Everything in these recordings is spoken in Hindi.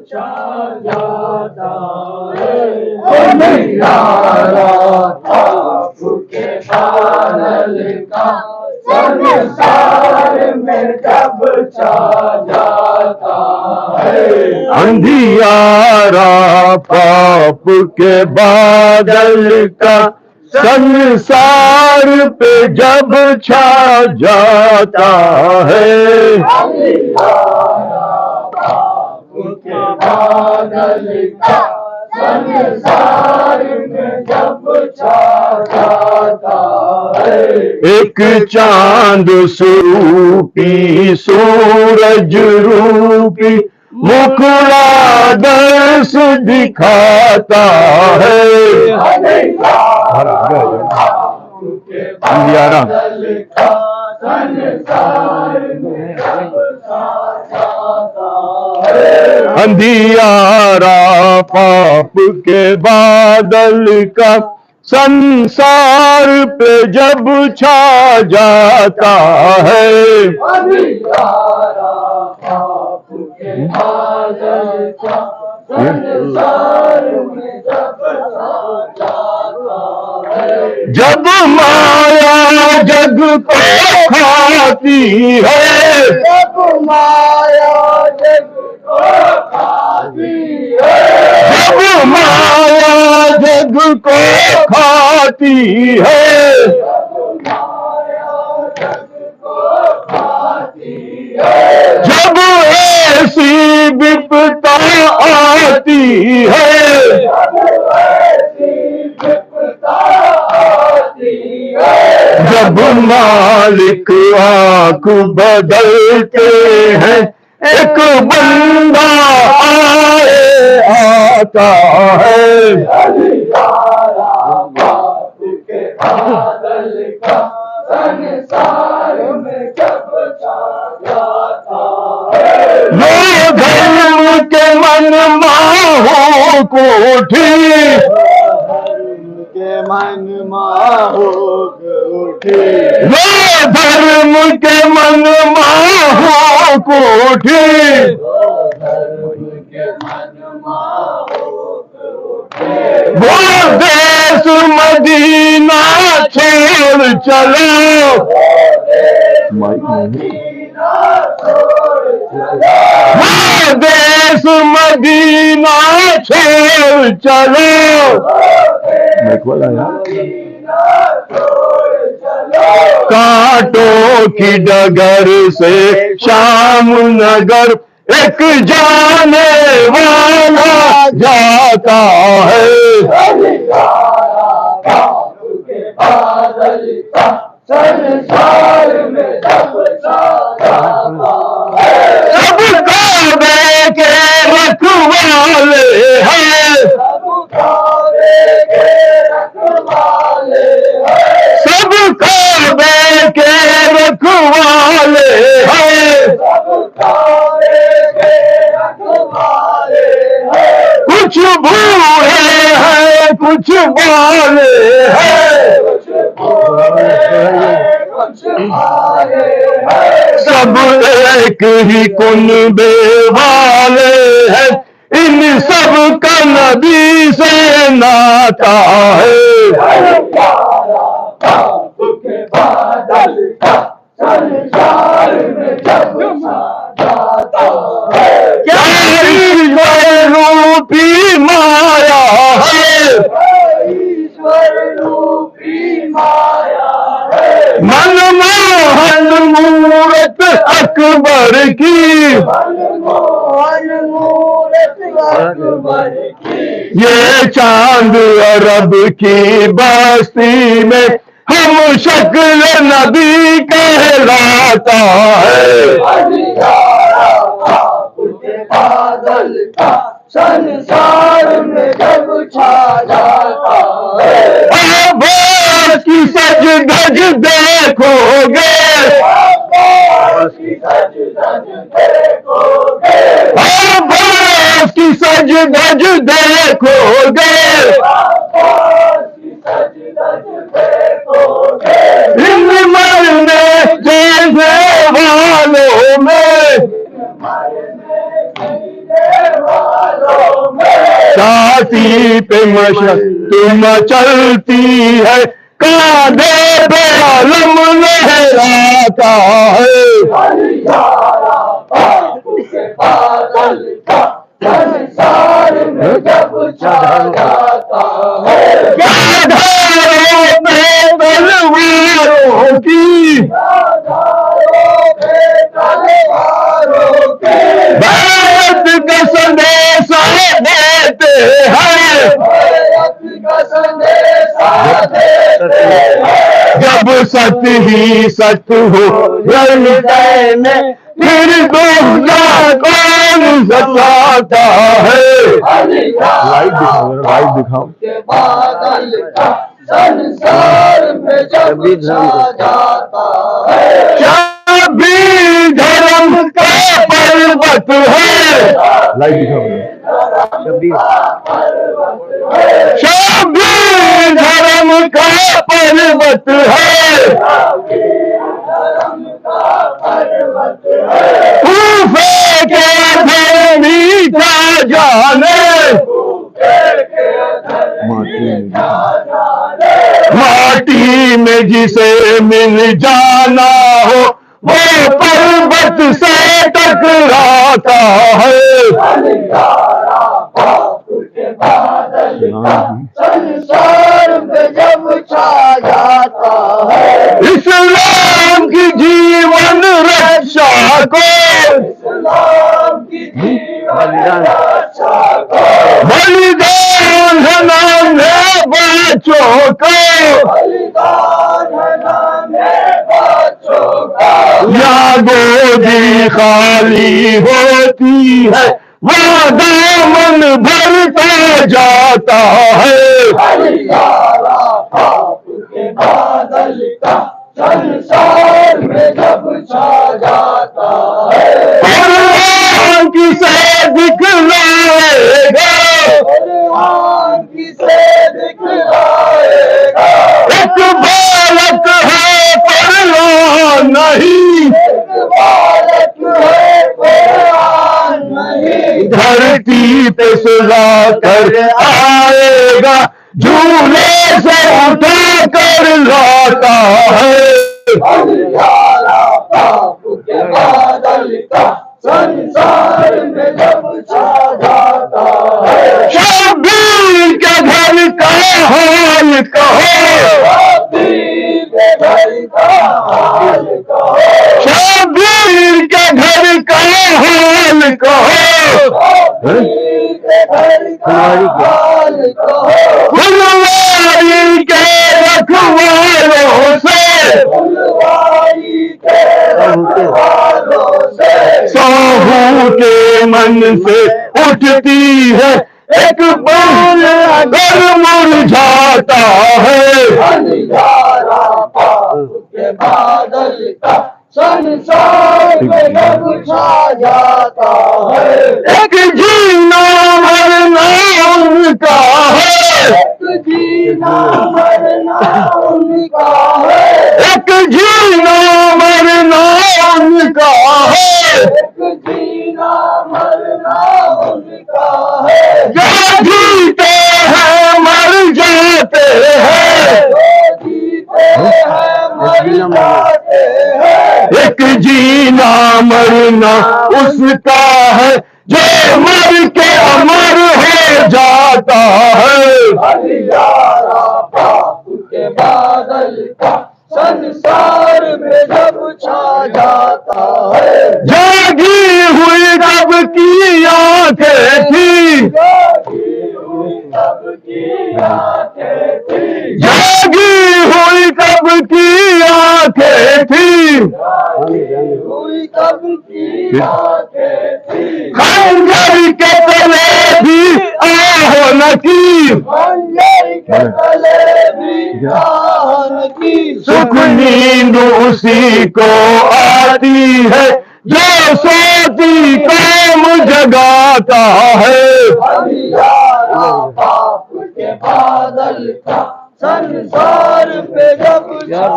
जाता है आपके बादल का संसार में जब छा जाता है। अंधियारा पाप के बादल का संसार पे जब छा जाता है। के बादल का संसार में जब छा जाता है। एक चांद स्वरूपी सूरज रूपी मुखड़ा दर्श दिखाता है। अंधियारा अंधियारा पाप के बादल का संसार पे जब छा जाता है। अंधियारा पाप के बादल का संसार में जब छा जाता है। जब माया जग को खाती है, जब माया जग को खाती है, जब माया जग को खाती है, जब माया जग को खाती है, जब ऐसी विपदा आती है, जब ऐसी विपदा आती है, जब मालिक आँख बदलते हैं, एक बंदा आए आता है। अंधियारा पाप के बादल का संसार में जब छा जाता है। वो धर्म के मन माहो को उठी, के मन माहो उठे, वो धर्म के मन माहो को उठी, के मन माहो उठे, वो देश मदीना छोड़ चलो। मदीना छोड़ चलो, वो देश मदीना छोड़ चलो। मैं खोला यार। मदीना छोड़ चलो, कांटों की डगर से शाम नगर एक जाने वाला जाता है। अंधियारा पाप के बादल का संसार में जब छा जाता है। सब काबे के रखवाले हैं, सब काबे के रखवाले हैं, सब काबे के रखवाले हैं, सब काबे के रखवाले हैं, कुछ बूढ़े हैं कुछ बाले हैं, कुछ बूढ़े हैं, कुछ बाले हैं, सब एक ही कुनबे वाले हैं, इन सब का नबी से नाता है। अंधियारा पाप के बादल का संसार में जब छा जाता है। क्या ईश्वर रूपी माया है, ईश्वर रूपी माया है, मनमोहन मूरत अकबर की, मनमोहन मूरत अकबर की, ये चांद अरब की बस्ती में हम शक्ल नबी कहलाता है। अंधियारा पाप के बादल का संसार में जब छा जाता है। अब्बास की सज धज देखोगे, अब्बास की सज धज देखोगे, अब्बास की सज धज देखोगे, अब्बास की सज धज देखोगे, हिंद मरने जैसे वालों में छाती पे तुम चलती है, कांधे पे आलम लहराता है। संसार में जब छा जाता है, तलवारों की भारत का संदेश देते हैं, जब सत्य ही सत्य हो हृदय में, फिर दूसरा कौन सताता है। लाइट दिखाओ। बादल का संसार में जब छा जाता है, जब भी धर्म का पर्वत है। लाइट दिखाओ। जब भी धर्म का पर्वत है, तूफे के धरनी का जाने, माटी में जिसे मिल जाना हो, वो पर्वत से टकराता है। संसार में जब छा जाता है, इस्लाम की जीवन रक्षा को, इस्लाम की जीवन रक्षा को, बलिदान है नामे बच्चों को, बलिदान है नामे बच्चों का, या गोदी खाली होती है, वहाँ दामन भरता जाता है। बादल का संसार में जब छा जाता है, भगवान किसे दिखलाएगा, भगवान किसे दिखलाएगा, एक बालक है परवान नहीं, एक बालक है कुरान नहीं, धरती पे सुला कर आएगा, झूले से उठा कर लाता है। बादल का संसार में जब छा जाता है, शब्बीर के घर का हाल कहो, शब्बीर के घर का हाल कहो, शब्बीर के घर का हाल कहो, शब्बीर के घर का हाल कहो, फुलवारी के रखवालों से, फुलवारी के रखवालों से, साहू के मन से उठती है एक बाल अगर मुरझाता है। अंधियारा पाप के बादल का संसार में जब छा जाता है, एक जीना मरना उनका है, एक जीना मरना उनका है, एक जीना मरना उनका है, एक जीना मरना उनका है, जो जीते हैं मर जाते हैं, जो जीते हैं मर जाते हैं, एक जीना मरना उसका है, जो मर के अमर हो जाता है। अंधियारा पाप के बादल का संसार में जब छा जाता है, जागी हुई कब की आंखें थी, जागी हुई कब की आंखें थी, जागी हुई कब की आंखें थी, हुई कब की आंखें थी, खंजर के तले भी आहो न की, खंजर के तले भी आन की, सुख नींद उसी को आती है, जो सोती काम जगाता है। अंधियारा पाप के बादल का संसार पे जब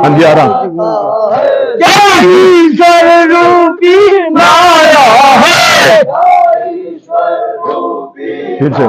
अंधियारा छाता है, क्या ईश्वर रूपी माया है, ईश्वर रूपी फिर से